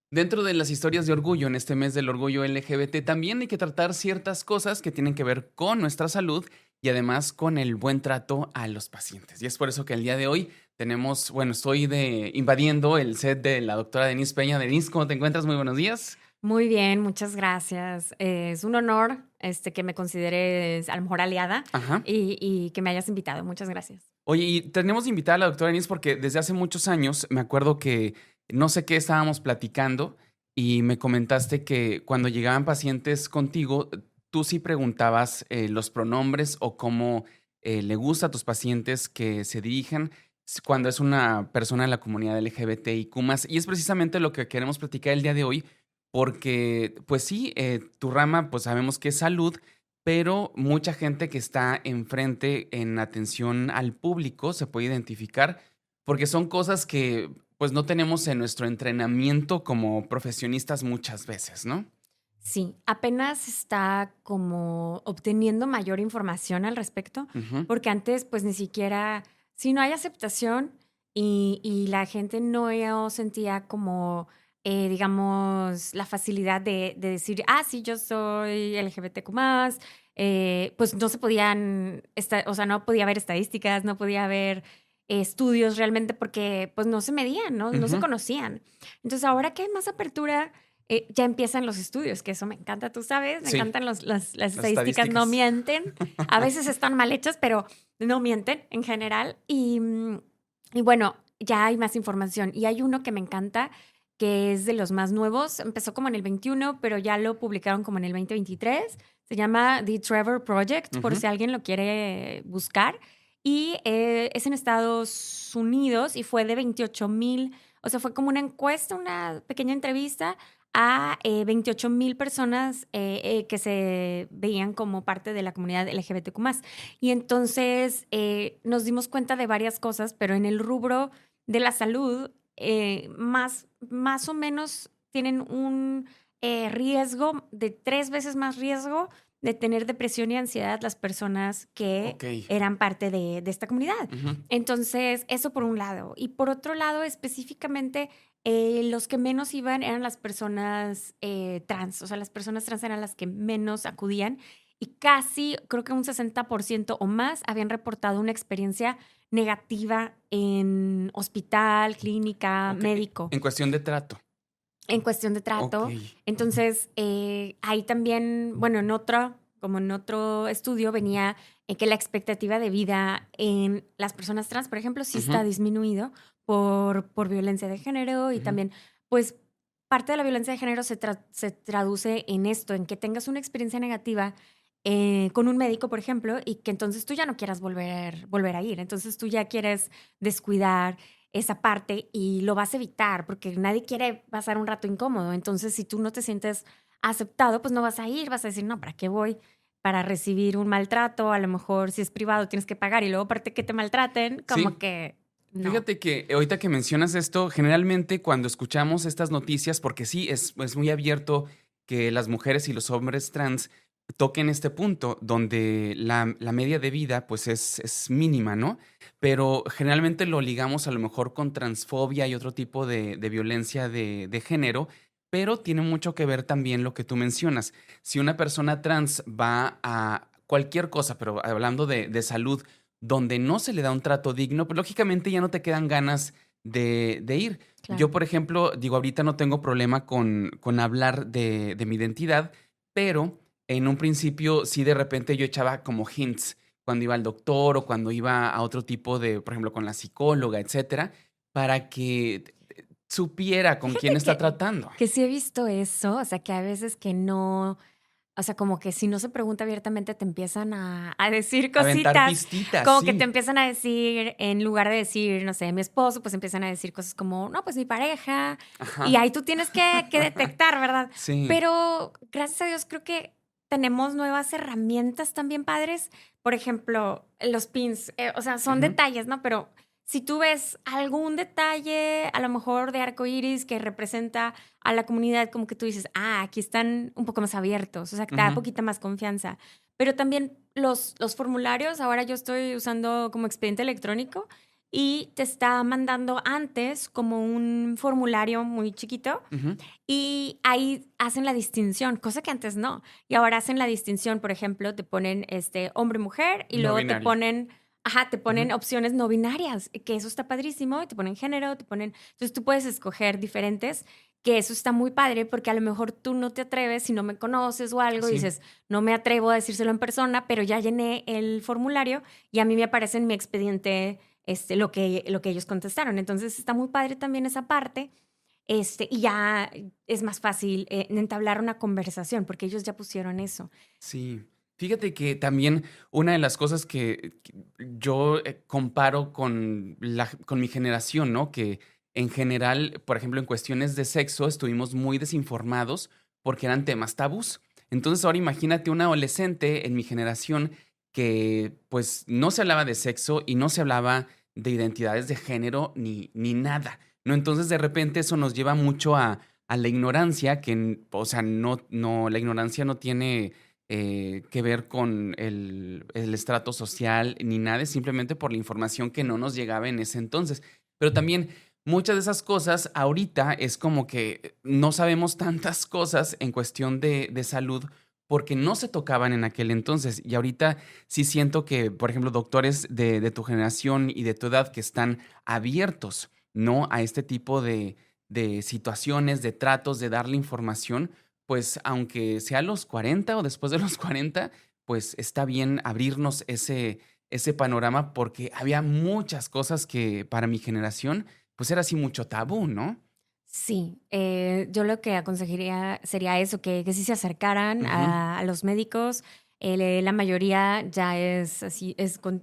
Dentro de las historias de orgullo, en este mes del orgullo LGBT, también hay que tratar ciertas cosas que tienen que ver con nuestra salud y además con el buen trato a los pacientes. Y es por eso que el día de hoy tenemos, bueno, estoy invadiendo el set de la doctora Denise Peña. Denise, ¿cómo te encuentras? Muy buenos días. Muy bien, muchas gracias. Es un honor, que me consideres a lo mejor aliada Ajá. y que me hayas invitado. Muchas gracias. Oye, y tenemos invitada a la doctora Denise porque desde hace muchos años me acuerdo que no sé qué estábamos platicando y me comentaste que cuando llegaban pacientes contigo, tú sí preguntabas los pronombres o cómo le gusta a tus pacientes que se dirijan cuando es una persona de la comunidad LGBTIQ+. Y es precisamente lo que queremos platicar el día de hoy porque, pues sí, tu rama, pues sabemos que es salud, pero mucha gente que está enfrente en atención al público se puede identificar, porque son cosas que, pues, no tenemos en nuestro entrenamiento como profesionistas muchas veces, ¿no? Sí, apenas está como obteniendo mayor información al respecto, Ujú, porque antes, pues, ni siquiera si no hay aceptación y la gente no sentía como, digamos, la facilidad de decir: "Ah, sí, yo soy LGBTQ+", pues, no se podían o sea, no podía haber estadísticas, no podía haber estudios realmente porque, pues, no se medían, no se ujú. conocían. Entonces, ahora que hay más apertura, ya empiezan los estudios, que eso me encanta, tú sabes, me Sí, encantan las las estadísticas, no estadísticas. mienten. A veces están mal hechas, pero no mienten en general. Y bueno, ya hay más información. Y hay uno que me encanta, que es de los más nuevos. Empezó como en el 21, pero ya lo publicaron como en el 2023. Se llama The Trevor Project, por Ujú, si alguien lo quiere buscar. Y es en Estados Unidos y fue de 28,000, o sea, fue como una encuesta, una pequeña entrevista a 28,000 personas que se veían como parte de la comunidad LGBTQ+. Y entonces nos dimos cuenta de varias cosas, pero en el rubro de la salud, más o menos tienen un riesgo de 3 veces más riesgo de tener depresión y ansiedad las personas que ok. eran parte de esta comunidad. Ujú, Entonces, eso por un lado. Y por otro lado, específicamente, los que menos iban eran las personas trans, o sea, las personas trans eran las que menos acudían y casi, creo que un 60% o más habían reportado una experiencia negativa en hospital, clínica, ok. médico, En cuestión de trato. en cuestión de Ok. trato. Entonces, ahí también, bueno, como en otro estudio venía que la expectativa de vida en las personas trans, por ejemplo, sí Ujú, está disminuido por violencia de género y ujú. también, pues, parte de la violencia de género se traduce en esto, en que tengas una experiencia negativa con un médico, por ejemplo, y que entonces tú ya no quieras volver a ir. Entonces tú ya quieres descuidar esa parte y lo vas a evitar porque nadie quiere pasar un rato incómodo. Entonces, si tú no te sientes aceptado, pues no vas a ir, vas a decir, no, ¿para qué voy? Para recibir un maltrato, a lo mejor si es privado tienes que pagar y luego aparte que te maltraten, como Sí. que no. Fíjate que ahorita que mencionas esto, generalmente cuando escuchamos estas noticias, porque sí, es muy abierto que las mujeres y los hombres trans toquen este punto donde la media de vida pues es mínima, ¿no? Pero generalmente lo ligamos a lo mejor con transfobia y otro tipo de violencia de género, pero tiene mucho que ver también lo que tú mencionas. Si una persona trans va a cualquier cosa, pero hablando de salud, donde no se le da un trato digno, pues lógicamente ya no te quedan ganas de ir. Yo, Claro. por ejemplo, digo, ahorita no tengo problema con hablar de mi identidad, pero en un principio sí de repente yo echaba como hints cuando iba al doctor o cuando iba a otro tipo de, por ejemplo, con la psicóloga, etcétera, para que supiera con quién Fíjate está tratando. que sí he visto eso, o sea, que a veces que no, o sea, como que si no se pregunta abiertamente te empiezan a decir Aventar cositas, pistitas, como que te sí. empiezan a decir, en lugar de decir, no sé, mi esposo, pues empiezan a decir cosas como, no, pues mi pareja, y Ajá. ahí tú tienes que detectar, ¿verdad? Sí. Pero gracias a Dios creo que tenemos nuevas herramientas también padres. Por ejemplo, los pins, o sea, son Ujú, detalles, ¿no? Pero si tú ves algún detalle, a lo mejor de arco iris que representa a la comunidad, como que tú dices, ah, aquí están un poco más abiertos, o sea, que te da ujú. poquita más confianza. Pero también los formularios, ahora yo estoy usando como expediente electrónico y te está mandando antes como un formulario muy chiquito Ujú. y ahí hacen la distinción, cosa que antes no. Y ahora hacen la distinción, por ejemplo, te ponen hombre, mujer y No luego te binario. ponen, ajá, te Ujú. ponen opciones no binarias, que eso está padrísimo, y te ponen género, te ponen, entonces tú puedes escoger diferentes, que eso está muy padre porque a lo mejor tú no te atreves si no me conoces o algo, Sí, dices, no me atrevo a decírselo en persona, pero ya llené el formulario y a mí me aparece en mi expediente lo que ellos contestaron. Entonces está muy padre también esa parte. Y ya es más fácil entablar una conversación porque ellos ya pusieron eso. sí. Fíjate que también una de las cosas que yo comparo con mi generación, ¿no? Que en general, por ejemplo, en cuestiones de sexo estuvimos muy desinformados porque eran temas tabús. Entonces ahora imagínate un adolescente en mi generación que pues no se hablaba de sexo y no se hablaba de identidades de género ni nada, ¿no? Entonces de repente eso nos lleva mucho a la ignorancia, o sea, la ignorancia no tiene que ver con el estrato social ni nada, es simplemente por la información que no nos llegaba en ese entonces. Pero también muchas de esas cosas ahorita es como que no sabemos tantas cosas en cuestión de salud porque no se tocaban en aquel entonces. Y ahorita sí siento que, por ejemplo, doctores de tu generación y de tu edad que están abiertos, ¿no? A este tipo de situaciones, de tratos, de darle información, pues aunque sea a los 40 o después de los 40, pues está bien abrirnos ese panorama porque había muchas cosas que para mi generación, pues era así mucho tabú, ¿no? Sí, yo lo que aconsejaría sería eso, que sí se acercaran Ujú. a los médicos. La mayoría ya es así,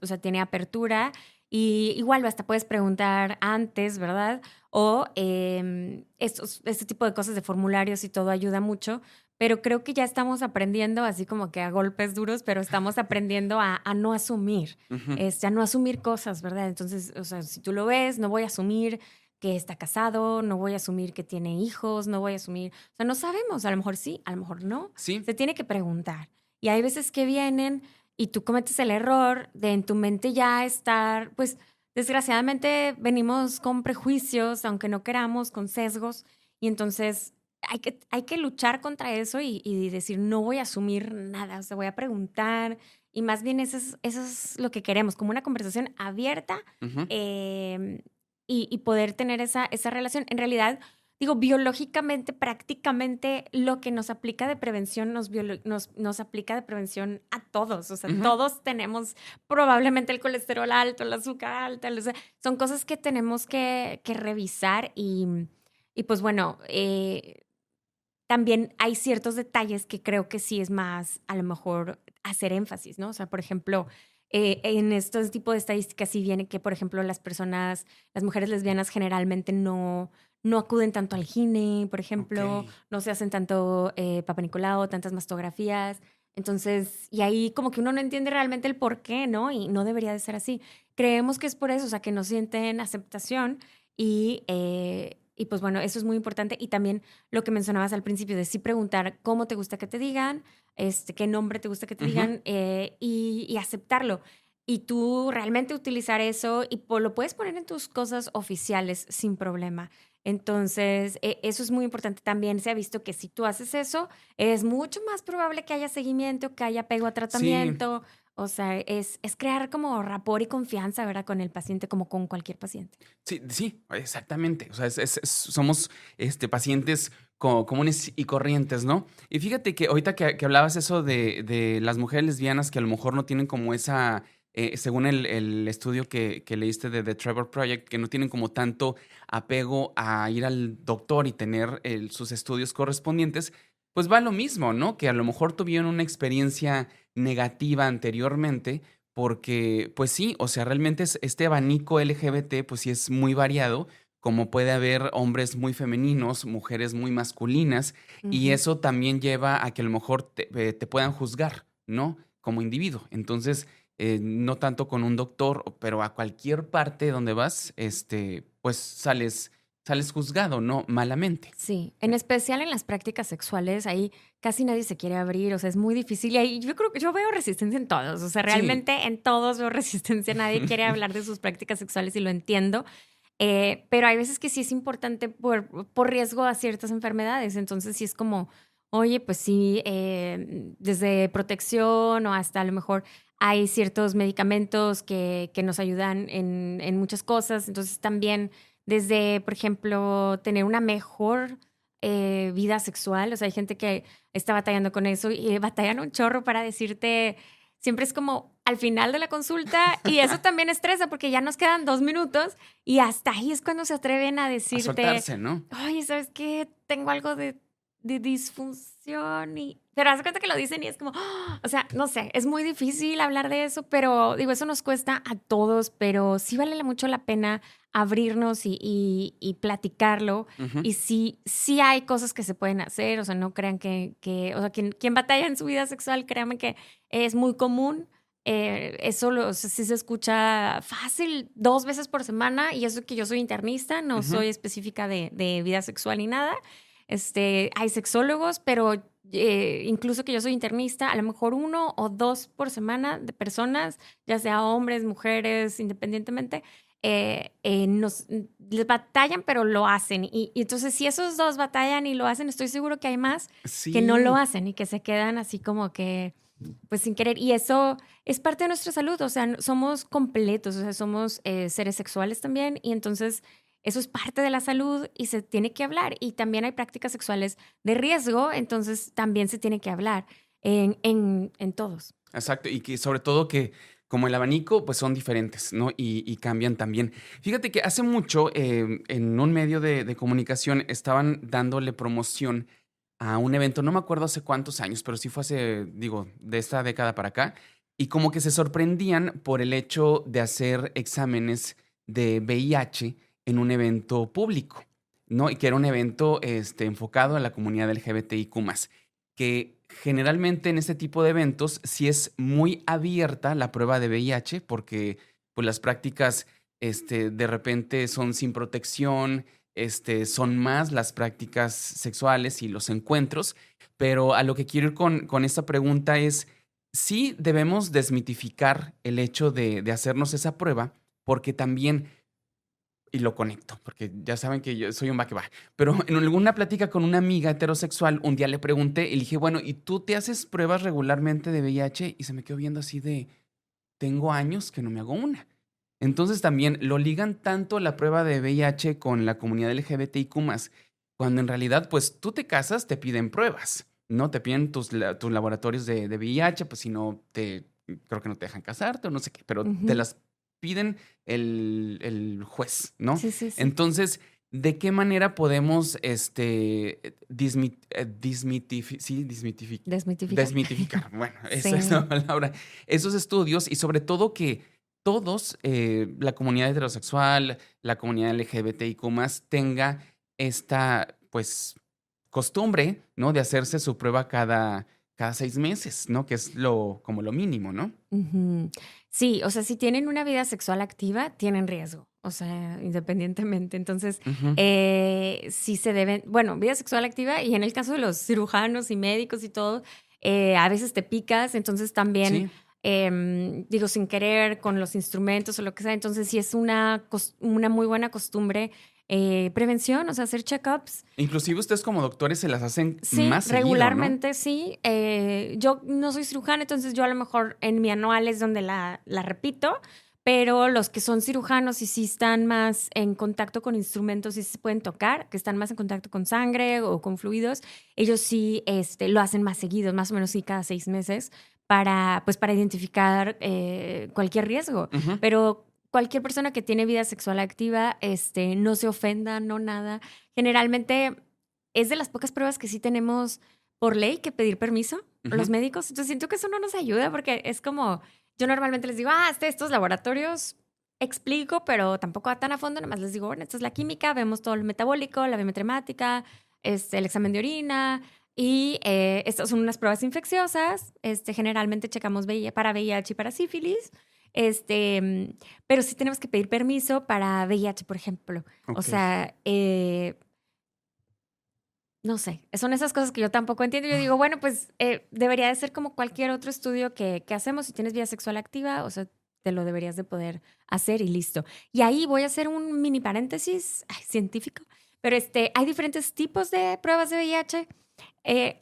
o sea, tiene apertura y igual hasta puedes preguntar antes, ¿verdad? O este tipo de cosas de formularios y todo ayuda mucho, pero creo que ya estamos aprendiendo, así como que a golpes duros, pero estamos aprendiendo a no asumir, Ujú. a no asumir cosas, ¿verdad? Entonces, o sea, si tú lo ves, no voy a asumir que está casado, no voy a asumir que tiene hijos, no voy a asumir, o sea, no sabemos, a lo mejor sí, a lo mejor no, Sí. se tiene que preguntar. Y hay veces que vienen y tú cometes el error de en tu mente ya estar, pues desgraciadamente venimos con prejuicios, aunque no queramos, con sesgos, y entonces hay que luchar contra eso y decir, no voy a asumir nada, o sea, voy a preguntar, y más bien eso es lo que queremos, como una conversación abierta. Ujú. em, y poder tener esa relación. En realidad, digo, biológicamente, prácticamente lo que nos aplica de prevención nos aplica de prevención a todos. O sea, Ujú. todos tenemos probablemente el colesterol alto, el azúcar alta, o sea, son cosas que tenemos que revisar y pues bueno, también hay ciertos detalles que creo que sí es más, a lo mejor, hacer énfasis, ¿no? O sea, por ejemplo, en estos tipos de estadísticas sí viene que, por ejemplo, las mujeres lesbianas generalmente no acuden tanto al gine, por Ok. ejemplo, no se hacen tanto Papa Nicolau, tantas mastografías. Entonces, y ahí como que uno no entiende realmente el por qué, ¿no? Y no debería de ser así. Creemos que es por eso, o sea, que no sienten aceptación y pues bueno, eso es muy importante. Y también lo que mencionabas al principio de sí preguntar cómo te gusta que te digan, qué nombre te gusta que te Ujú. digan y aceptarlo. Y tú realmente utilizar eso y lo puedes poner en tus cosas oficiales sin problema. Entonces, eso es muy importante también. Se ha visto que si tú haces eso, es mucho más probable que haya seguimiento, que haya apego a Sí. tratamiento. O sea, es crear como rapport y confianza, ¿verdad? Con el paciente, como con cualquier paciente. Sí, sí, exactamente. O sea, somos pacientes comunes y corrientes, ¿no? Y fíjate que ahorita que hablabas eso de las mujeres lesbianas que a lo mejor no tienen como esa, según el estudio que leíste de The Trevor Project, que no tienen como tanto apego a ir al doctor y tener sus estudios correspondientes, pues va lo mismo, ¿no? Que a lo mejor tuvieron una experiencia negativa anteriormente porque, pues sí, o sea, realmente este abanico LGBT, pues sí es muy variado, como puede haber hombres muy femeninos, mujeres muy masculinas, y Ujú. eso también lleva a que a lo mejor te puedan juzgar, ¿no? Como individuo. Entonces, no tanto con un doctor, pero a cualquier parte donde vas, pues sales juzgado, ¿no? Malamente. Sí, en especial en las prácticas sexuales, ahí casi nadie se quiere abrir, o sea, es muy difícil. Y ahí yo creo que yo veo resistencia en todos, o sea, Sí. realmente en todos veo resistencia, nadie quiere hablar de sus prácticas sexuales y lo entiendo. Pero hay veces que sí es importante por riesgo a ciertas enfermedades, entonces sí es como, oye, pues sí, desde protección o hasta a lo mejor hay ciertos medicamentos que nos ayudan en muchas cosas, entonces también desde, por ejemplo, tener una mejor vida sexual. O sea, hay gente que está batallando con eso y batallan un chorro para decirte, siempre es como al final de la consulta y eso también estresa porque ya nos quedan 2 minutos y hasta ahí es cuando se atreven a A decirte, soltarse, ¿no? oye, ¿sabes qué? Tengo algo de disfunción y... Pero haz de cuenta que lo dicen y es como, ¡ah! O sea, no sé, es muy difícil hablar de eso, pero digo, eso nos cuesta a todos, pero sí vale mucho la pena abrirnos y platicarlo. Ujú. Y sí hay cosas que se pueden hacer, o sea, no crean o sea, quien batalla en su vida sexual, créanme que es muy común. Eso o sea, sí se escucha fácil 2 veces por semana y eso que yo soy internista, no Ujú. soy específica de vida sexual ni nada. Hay sexólogos, pero incluso que yo soy internista, a lo mejor 1 o 2 por semana de personas, ya sea hombres, mujeres, independientemente, les batallan, pero lo hacen. Y entonces, si esos dos batallan y lo hacen, estoy seguro que hay más que no lo Sí. hacen y que se quedan así como que, pues sin querer. Y eso es parte de nuestra salud, o sea, somos completos, o sea, somos seres sexuales también. Y entonces, eso es parte de la salud y se tiene que hablar. Y también hay prácticas sexuales de riesgo, entonces también se tiene que hablar en todos. Exacto, y que sobre todo que como el abanico, pues son diferentes, ¿no? Y cambian también. Fíjate que hace mucho en un medio de comunicación estaban dándole promoción a un evento, no me acuerdo hace cuántos años, pero sí fue hace, digo, de esta década para acá, y como que se sorprendían por el hecho de hacer exámenes de VIH en un evento público, ¿no? Y que era un evento enfocado a la comunidad LGBTIQ+, que generalmente en este tipo de eventos sí es muy abierta la prueba de VIH porque pues las prácticas de repente son sin protección, son más las prácticas sexuales y los encuentros, pero a lo que quiero ir con esta pregunta es, sí debemos desmitificar el hecho de hacernos esa prueba porque también y lo conecto, porque ya saben que yo soy un va que va. Pero en alguna plática con una amiga heterosexual, un día le pregunté y le dije, bueno, ¿y tú te haces pruebas regularmente de VIH? Y se me quedó viendo así de, tengo años que no me hago una. Entonces también lo ligan tanto la prueba de VIH con la comunidad LGBTIQ+, cuando en realidad, pues tú te casas, te piden pruebas, ¿no? Te piden tus laboratorios de VIH, pues si no, creo que no te dejan casarte o no sé qué, pero te Ujú. las piden el juez, ¿no? Sí, sí, sí. Entonces, ¿de qué manera podemos sí, Desmitificar. desmitificar? Bueno, esa es Sí. la palabra. Esos estudios y sobre todo que todos, la comunidad heterosexual, la comunidad LGBTIQ+, tenga esta, pues, costumbre, ¿no? De hacerse su prueba cada 6 meses, ¿no? Que es como lo mínimo, ¿no? Ujú. Sí, o sea, si tienen una vida sexual activa, tienen riesgo, o sea, independientemente. Entonces, Ujú. sí se deben, bueno, vida sexual activa y en el caso de los cirujanos y médicos y todo, a veces te picas, entonces también, Sí. digo, sin querer, con los instrumentos o lo que sea, entonces sí es una muy buena costumbre, prevención, o sea, hacer check-ups. Inclusive ustedes como doctores se las hacen Sí, más seguido, ¿no? regularmente sí. Yo no soy cirujana, entonces yo a lo mejor en mi anual es donde la repito, pero los que son cirujanos y sí están más en contacto con instrumentos y sí se pueden tocar, que están más en contacto con sangre o con fluidos, ellos sí lo hacen más seguido, más o menos sí cada 6 meses, pues para identificar cualquier riesgo. Ujú. Pero cualquier persona que tiene vida sexual activa, no se ofenda, no nada. Generalmente es de las pocas pruebas que sí tenemos por ley que pedir permiso los Ujú. médicos. Entonces siento que eso no nos ayuda porque es como, yo normalmente les digo, estos laboratorios explico, pero tampoco tan a fondo, nada más les digo, bueno, esta es la química, vemos todo lo metabólico, la biometría hemática, el examen de orina y estas son unas pruebas infecciosas. Generalmente checamos para VIH y para sífilis. Pero sí tenemos que pedir permiso para VIH, por ejemplo. O Ok. sea, no sé, son esas cosas que yo tampoco entiendo. Yo digo, bueno, pues debería de ser como cualquier otro estudio que hacemos. Si tienes vida sexual activa, o sea, te lo deberías de poder hacer y listo. Y ahí voy a hacer un mini paréntesis científico, pero hay diferentes tipos de pruebas de VIH.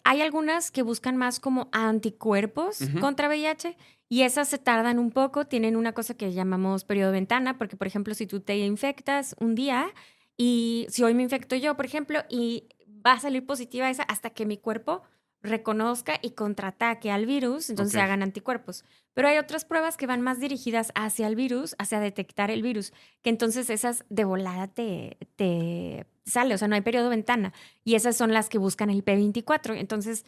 Hay algunas que buscan más como anticuerpos Ujú. contra VIH y esas se tardan un poco, tienen una cosa que llamamos periodo de ventana, porque por ejemplo, si tú te infectas un día y si hoy me infecto yo, por ejemplo, y va a salir positiva esa hasta que mi cuerpo reconozca y contraataque al virus, entonces Ok. se hagan anticuerpos. Pero hay otras pruebas que van más dirigidas hacia el virus, hacia detectar el virus, que entonces esas de volada te sale, o sea, no hay periodo de ventana. Y esas son las que buscan el P24. Entonces,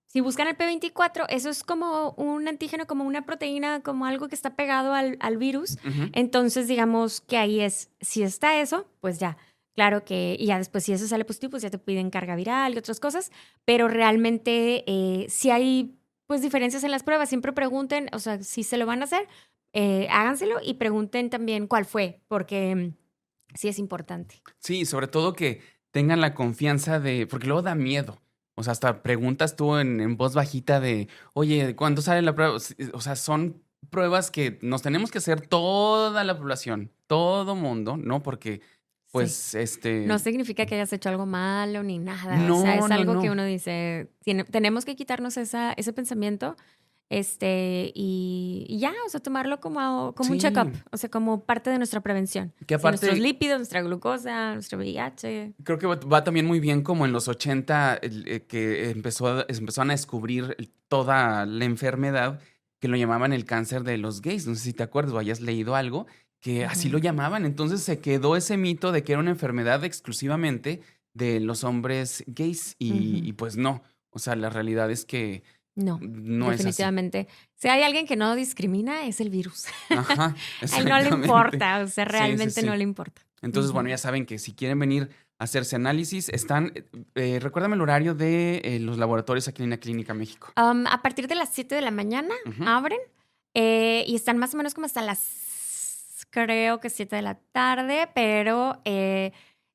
si buscan el P24, eso es como un antígeno, como una proteína, como algo que está pegado al virus. Ujú. Entonces, digamos que ahí es, si está eso, pues ya. Claro que, y ya después, si eso sale positivo, pues ya te piden carga viral y otras cosas. Pero realmente, si hay pues diferencias en las pruebas, siempre pregunten, o sea, si se lo van a hacer, háganselo y pregunten también cuál fue, porque sí es importante. Sí, sobre todo que tengan la confianza de, porque luego da miedo. O sea, hasta preguntas tú en voz bajita de, oye, ¿cuándo sale la prueba? O sea, son pruebas que nos tenemos que hacer toda la población, todo mundo, ¿no? Porque, Sí. pues, No significa que hayas hecho algo malo ni nada. O sea, no, es no, algo que no. uno dice, tenemos que quitarnos ese pensamiento, y ya, o sea, tomarlo como un check-up, Sí, o sea, como parte de nuestra prevención. que Sí, nuestros aparte lípidos, nuestra glucosa, nuestro VIH. creo que va también muy bien como en los 80 que empezaron a descubrir toda la enfermedad que lo llamaban el cáncer de los gays. No sé si te acuerdas o hayas leído algo que así lo Ujú, llamaban. Entonces se quedó ese mito de que era una enfermedad exclusivamente de los hombres gays y ujú. pues no. O sea, la realidad es que No, no es así. definitivamente. Si hay alguien que no discrimina, es el virus. Ajá, A él no le exactamente. importa, o sea, Sí, sí, realmente no sí. le importa. Entonces, bueno, Ujú. ya saben que si quieren venir a hacerse análisis, están, recuérdame el horario de los laboratorios aquí en la Clínica México. A partir de las 7 de la mañana Ujú. abren, y están más o menos como hasta las, creo que 7 de la tarde, pero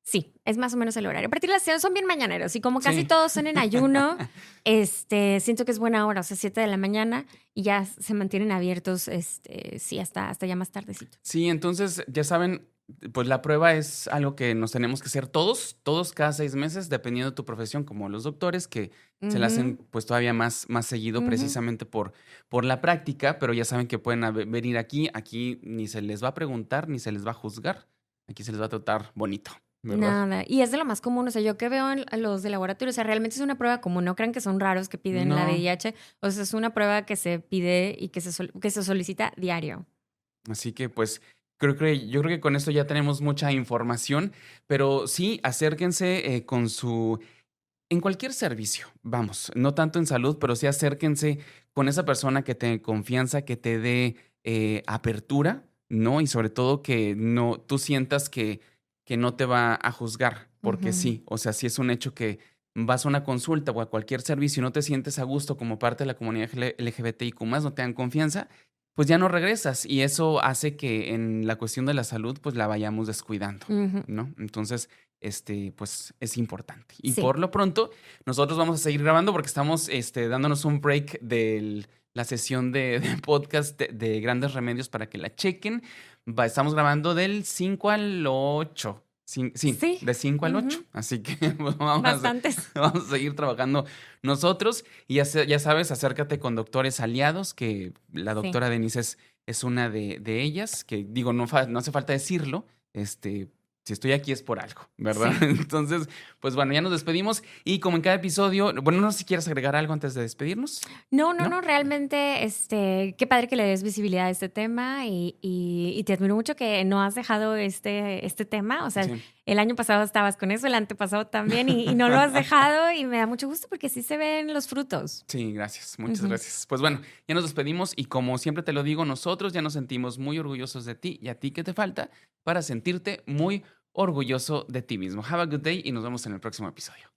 sí, es más o menos el horario. A partir de las 7 son bien mañaneros y como casi Sí. todos son en ayuno, siento que es buena hora, o sea, 7 de la mañana y ya se mantienen abiertos, sí, hasta ya más tardecito. Sí, entonces, ya saben, pues la prueba es algo que nos tenemos que hacer todos cada 6 meses, dependiendo de tu profesión, como los doctores, que se la hacen Ujú, pues todavía más seguido ujú. precisamente por la práctica, pero ya saben que pueden venir aquí ni se les va a preguntar, ni se les va a juzgar, aquí se les va a tratar bonito, ¿verdad? Nada, y es de lo más común, o sea, yo que veo a los de laboratorio, o sea, realmente es una prueba común, no crean que son raros que piden la No. VIH, o sea, es una prueba que se pide y que se solicita diario. Así que pues yo creo que con esto ya tenemos mucha información, pero sí, acérquense con en cualquier servicio, vamos, no tanto en salud, pero sí acérquense con esa persona que te dé confianza, que te dé apertura, ¿no? Y sobre todo que no, tú sientas que no te va a juzgar, porque Ujú, sí, o sea, sí es un hecho que vas a una consulta o a cualquier servicio y no te sientes a gusto como parte de la comunidad LGBTIQ+, no te dan confianza, pues ya no regresas y eso hace que en la cuestión de la salud pues la vayamos descuidando, ujú. ¿no? Entonces, pues es importante. Y Sí. por lo pronto, nosotros vamos a seguir grabando porque estamos dándonos un break de la sesión de podcast de Grandes Remedios para que la chequen. Estamos grabando del 5 al 8. Sí, Sí, de 5 al 8. ujú, Así que pues, vamos bastantes. vamos a seguir trabajando nosotros. Y ya sabes, acércate con doctores aliados, que la Sí. doctora Denise es una de ellas, que digo, no hace falta decirlo, si estoy aquí es por algo, ¿verdad? Sí. Entonces, pues bueno, ya nos despedimos y como en cada episodio, bueno, no sé si quieres agregar algo antes de despedirnos, No, no, ¿no? no, realmente, qué padre que le des visibilidad a este tema y te admiro mucho que no has dejado este tema. O sea, Sí. el año pasado estabas con eso, el antepasado también y no lo has dejado y me da mucho gusto porque sí se ven los frutos. Sí, gracias, muchas Ujú. gracias. Pues bueno, ya nos despedimos y como siempre te lo digo, nosotros ya nos sentimos muy orgullosos de ti y a ti qué te falta para sentirte muy orgulloso de ti mismo. Have a good day y nos vemos en el próximo episodio.